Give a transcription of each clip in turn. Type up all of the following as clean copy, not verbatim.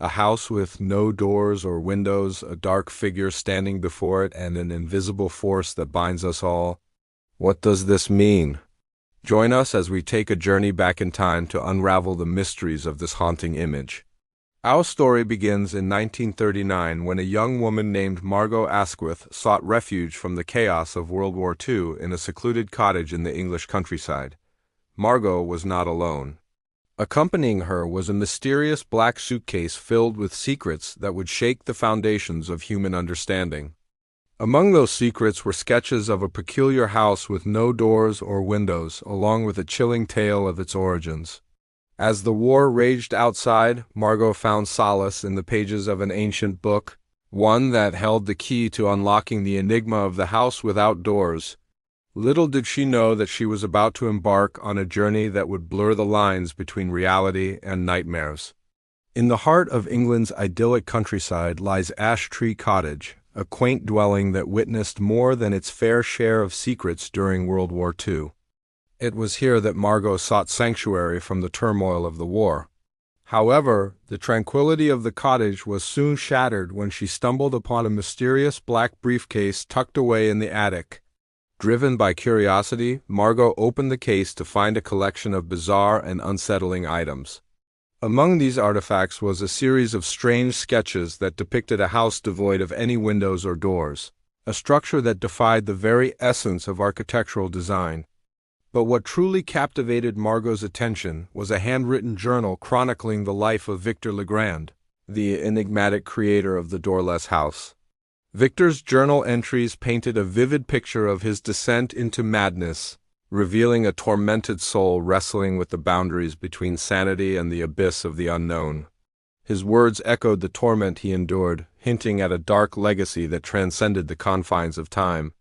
A house with no doors or windows, a dark figure standing before it, and an invisible force that binds us all. What does this mean? Join us as we take a journey back in time to unravel the mysteries of this haunting image. Our story begins in 1939 when a young woman named Margot Asquith sought refuge from the chaos of World War II in a secluded cottage in the English countryside. Margot was not alone. Accompanying her was a mysterious black suitcase filled with secrets that would shake the foundations of human understanding. Among those secrets were sketches of a peculiar house with no doors or windows, along with a chilling tale of its origins. As the war raged outside, Margot found solace in the pages of an ancient book, one that held the key to unlocking the enigma of the house without doors. Little did she know that she was about to embark on a journey that would blur the lines between reality and nightmares. In the heart of England's idyllic countryside lies Ash Tree Cottage, a quaint dwelling that witnessed more than its fair share of secrets during World War II. It was here that Margot sought sanctuary from the turmoil of the war. However, the tranquility of the cottage was soon shattered when she stumbled upon a mysterious black briefcase tucked away in the attic. Driven by curiosity, Margot opened the case to find a collection of bizarre and unsettling items. Among these artifacts was a series of strange sketches that depicted a house devoid of any windows or doors, a structure that defied the very essence of architectural design. But what truly captivated Margot's attention was a handwritten journal chronicling the life of Victor Legrand, the enigmatic creator of the doorless house. Victor's journal entries painted a vivid picture of his descent into madness, revealing a tormented soul wrestling with the boundaries between sanity and the abyss of the unknown. His words echoed the torment he endured, hinting at a dark legacy that transcended the confines of time.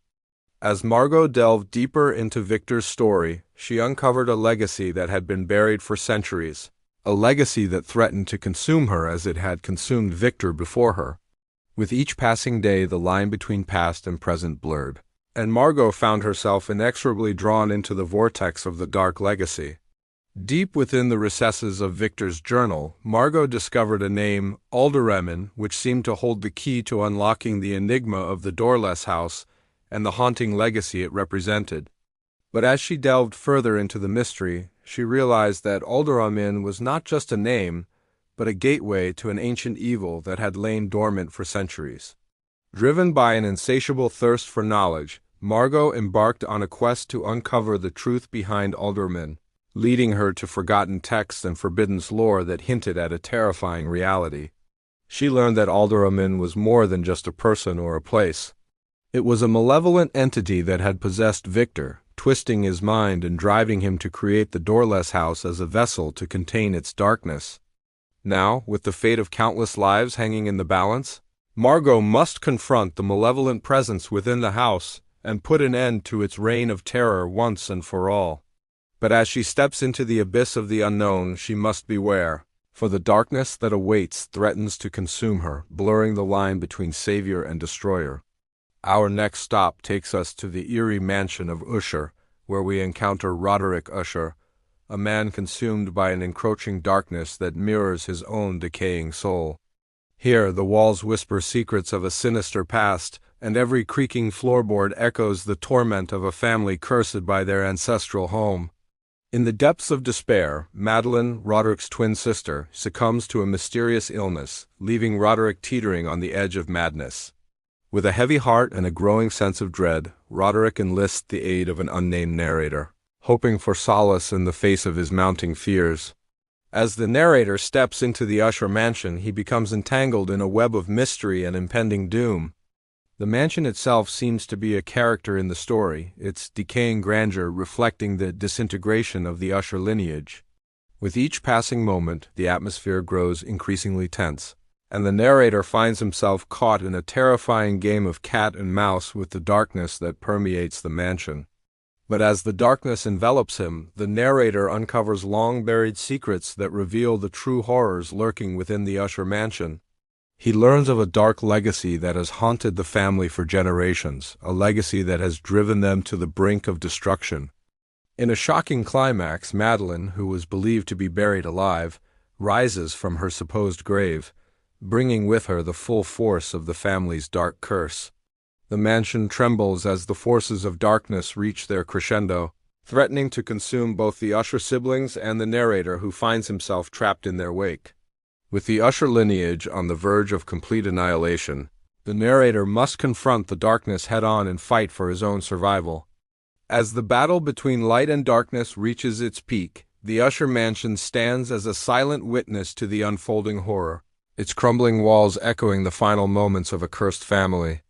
As Margot delved deeper into Victor's story, she uncovered a legacy that had been buried for centuries, a legacy that threatened to consume her as it had consumed Victor before her. With each passing day, the line between past and present blurred, and Margot found herself inexorably drawn into the vortex of the dark legacy. Deep within the recesses of Victor's journal, Margot discovered a name, Alderman, which seemed to hold the key to unlocking the enigma of the doorless house and the haunting legacy it represented. But as she delved further into the mystery, she realized that Alderman was not just a name, but a gateway to an ancient evil that had lain dormant for centuries. Driven by an insatiable thirst for knowledge, Margot embarked on a quest to uncover the truth behind Alderman, leading her to forgotten texts and forbidden lore that hinted at a terrifying reality. She learned that Alderman was more than just a person or a place. It was a malevolent entity that had possessed Victor, twisting his mind and driving him to create the doorless house as a vessel to contain its darkness. Now, with the fate of countless lives hanging in the balance, Margot must confront the malevolent presence within the house and put an end to its reign of terror once and for all. But as she steps into the abyss of the unknown, she must beware, for the darkness that awaits threatens to consume her, blurring the line between savior and destroyer. Our next stop takes us to the eerie mansion of Usher, where we encounter Roderick Usher, a man consumed by an encroaching darkness that mirrors his own decaying soul. Here, the walls whisper secrets of a sinister past, and every creaking floorboard echoes the torment of a family cursed by their ancestral home. In the depths of despair, Madeline, Roderick's twin sister, succumbs to a mysterious illness, leaving Roderick teetering on the edge of madness. With a heavy heart and a growing sense of dread, Roderick enlists the aid of an unnamed narrator, hoping for solace in the face of his mounting fears. As the narrator steps into the Usher mansion, he becomes entangled in a web of mystery and impending doom. The mansion itself seems to be a character in the story, its decaying grandeur reflecting the disintegration of the Usher lineage. With each passing moment, the atmosphere grows increasingly tense, and the narrator finds himself caught in a terrifying game of cat and mouse with the darkness that permeates the mansion. But as the darkness envelops him, the narrator uncovers long-buried secrets that reveal the true horrors lurking within the Usher mansion. He learns of a dark legacy that has haunted the family for generations, a legacy that has driven them to the brink of destruction. In a shocking climax, Madeline, who was believed to be buried alive, rises from her supposed grave, bringing with her the full force of the family's dark curse. The mansion trembles as the forces of darkness reach their crescendo, threatening to consume both the Usher siblings and the narrator who finds himself trapped in their wake. With the Usher lineage on the verge of complete annihilation, the narrator must confront the darkness head-on and fight for his own survival. As the battle between light and darkness reaches its peak, the Usher mansion stands as a silent witness to the unfolding horror, its crumbling walls echoing the final moments of a cursed family.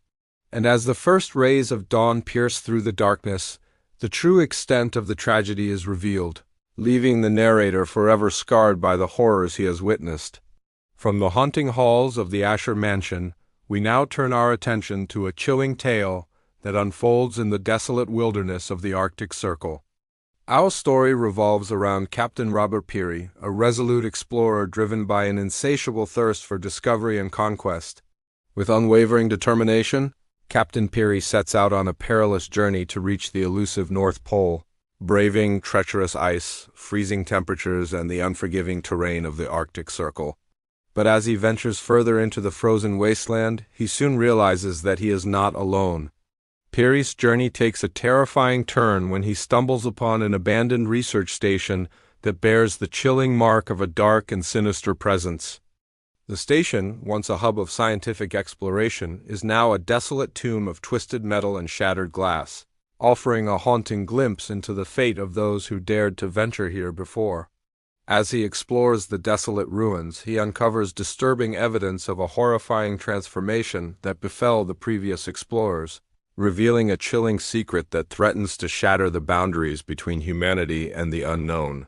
And as the first rays of dawn pierce through the darkness, the true extent of the tragedy is revealed, leaving the narrator forever scarred by the horrors he has witnessed. From the haunting halls of the Usher mansion, we now turn our attention to a chilling tale that unfolds in the desolate wilderness of the Arctic Circle. Our story revolves around Captain Robert Peary, a resolute explorer driven by an insatiable thirst for discovery and conquest. With unwavering determination, Captain Peary sets out on a perilous journey to reach the elusive North Pole, braving treacherous ice, freezing temperatures, and the unforgiving terrain of the Arctic Circle. But as he ventures further into the frozen wasteland, he soon realizes that he is not alone. Peary's journey takes a terrifying turn when he stumbles upon an abandoned research station that bears the chilling mark of a dark and sinister presence. The station, once a hub of scientific exploration, is now a desolate tomb of twisted metal and shattered glass, offering a haunting glimpse into the fate of those who dared to venture here before. As he explores the desolate ruins, he uncovers disturbing evidence of a horrifying transformation that befell the previous explorers, revealing a chilling secret that threatens to shatter the boundaries between humanity and the unknown.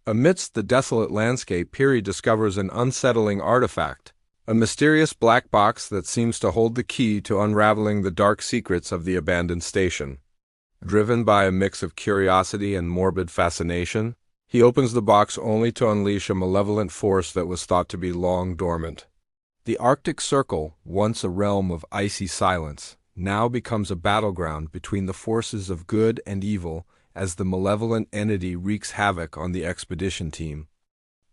Amidst the desolate landscape, Peary discovers an unsettling artifact, a mysterious black box that seems to hold the key to unraveling the dark secrets of the abandoned station. Driven by a mix of curiosity and morbid fascination, he opens the box only to unleash a malevolent force that was thought to be long dormant. The Arctic Circle, once a realm of icy silence, now becomes a battleground between the forces of good and evil as the malevolent entity wreaks havoc on the expedition team.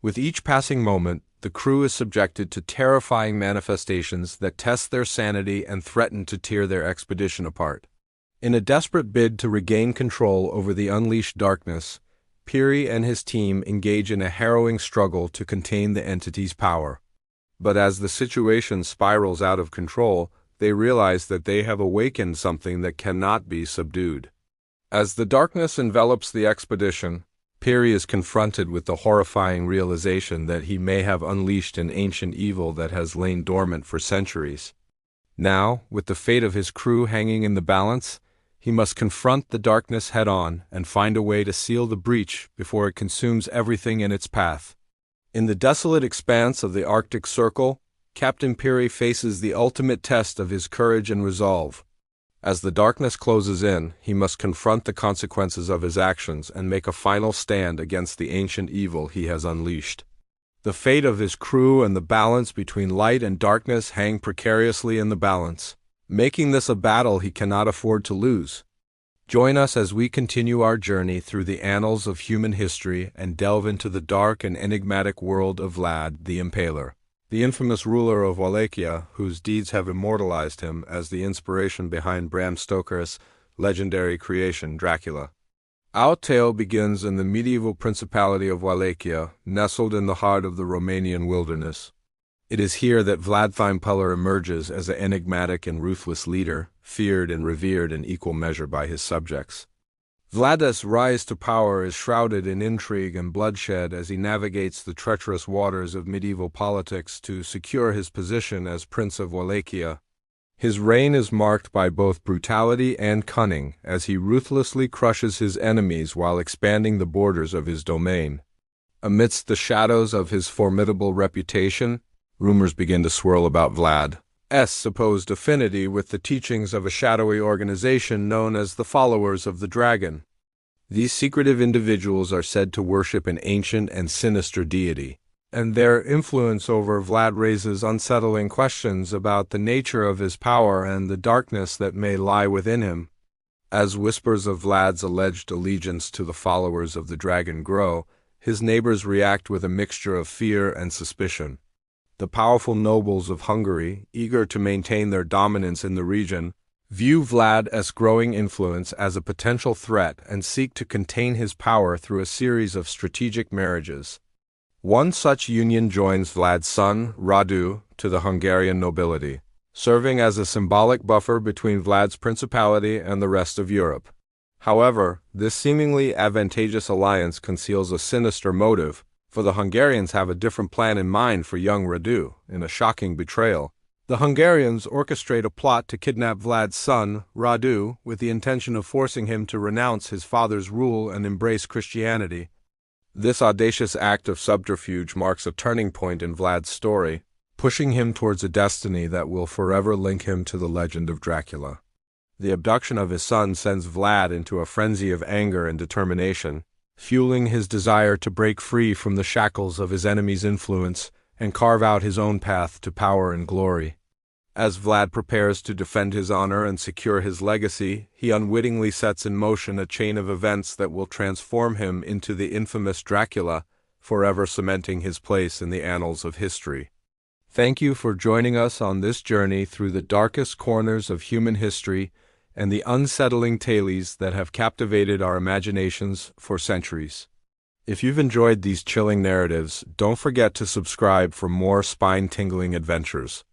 With each passing moment, the crew is subjected to terrifying manifestations that test their sanity and threaten to tear their expedition apart. In a desperate bid to regain control over the unleashed darkness, Peary and his team engage in a harrowing struggle to contain the entity's power. But as the situation spirals out of control, they realize that they have awakened something that cannot be subdued. As the darkness envelops the expedition, Peary is confronted with the horrifying realization that he may have unleashed an ancient evil that has lain dormant for centuries. Now, with the fate of his crew hanging in the balance, he must confront the darkness head-on and find a way to seal the breach before it consumes everything in its path. In the desolate expanse of the Arctic Circle, Captain Peary faces the ultimate test of his courage and resolve. As the darkness closes in, he must confront the consequences of his actions and make a final stand against the ancient evil he has unleashed. The fate of his crew and the balance between light and darkness hang precariously in the balance, making this a battle he cannot afford to lose. Join us as we continue our journey through the annals of human history and delve into the dark and enigmatic world of Vlad the Impaler, the infamous ruler of Wallachia, whose deeds have immortalized him as the inspiration behind Bram Stoker's legendary creation, Dracula. Our tale begins in the medieval principality of Wallachia, nestled in the heart of the Romanian wilderness. It is here that Vlad the Impaler emerges as an enigmatic and ruthless leader, feared and revered in equal measure by his subjects. Vlad's rise to power is shrouded in intrigue and bloodshed as he navigates the treacherous waters of medieval politics to secure his position as Prince of Wallachia. His reign is marked by both brutality and cunning as he ruthlessly crushes his enemies while expanding the borders of his domain. Amidst the shadows of his formidable reputation, rumors begin to swirl about Vlad's supposed affinity with the teachings of a shadowy organization known as the Followers of the Dragon. These secretive individuals are said to worship an ancient and sinister deity, and their influence over Vlad raises unsettling questions about the nature of his power and the darkness that may lie within him. As whispers of Vlad's alleged allegiance to the Followers of the Dragon grow, his neighbors react with a mixture of fear and suspicion. The powerful nobles of Hungary, eager to maintain their dominance in the region, view Vlad's growing influence as a potential threat and seek to contain his power through a series of strategic marriages. One such union joins Vlad's son, Radu, to the Hungarian nobility, serving as a symbolic buffer between Vlad's principality and the rest of Europe. However, this seemingly advantageous alliance conceals a sinister motive, for the Hungarians have a different plan in mind for young Radu. In a shocking betrayal, the Hungarians orchestrate a plot to kidnap Vlad's son, Radu, with the intention of forcing him to renounce his father's rule and embrace Christianity. This audacious act of subterfuge marks a turning point in Vlad's story, pushing him towards a destiny that will forever link him to the legend of Dracula. The abduction of his son sends Vlad into a frenzy of anger and determination, fueling his desire to break free from the shackles of his enemy's influence and carve out his own path to power and glory. As Vlad prepares to defend his honor and secure his legacy, he unwittingly sets in motion a chain of events that will transform him into the infamous Dracula, forever cementing his place in the annals of history. Thank you for joining us on this journey through the darkest corners of human history and the unsettling tales that have captivated our imaginations for centuries. If you've enjoyed these chilling narratives, don't forget to subscribe for more spine-tingling adventures.